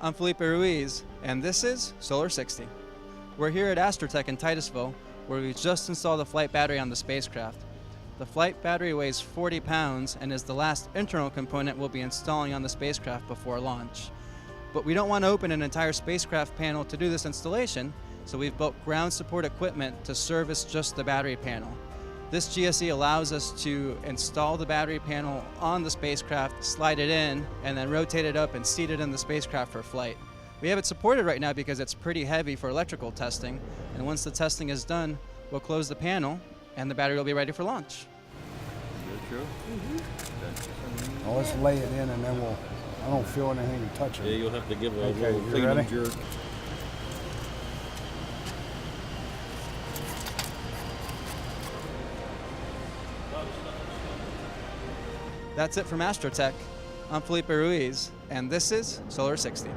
I'm Felipe Ruiz, and this is Solar 60. We're here at Astrotech in Titusville, where we've just installed a flight battery on the spacecraft. The flight battery weighs 40 pounds and is the last internal component we'll be installing on the spacecraft before launch. But we don't want to open an entire spacecraft panel to do this installation, so we've built ground support equipment to service just the battery panel. This GSE allows us to install the battery panel on the spacecraft, slide it in, and then rotate it up and seat it in the spacecraft for flight. We have it supported right now because it's pretty heavy for electrical testing, and once the testing is done, we'll close the panel and the battery will be ready for launch. Well, let's lay it in and then I don't feel anything to touch it. Yeah, you'll have to give it a Okay, little you clean ready? and jerk. That's it from Astrotech. I'm Felipe Ruiz, and this is Solar 60.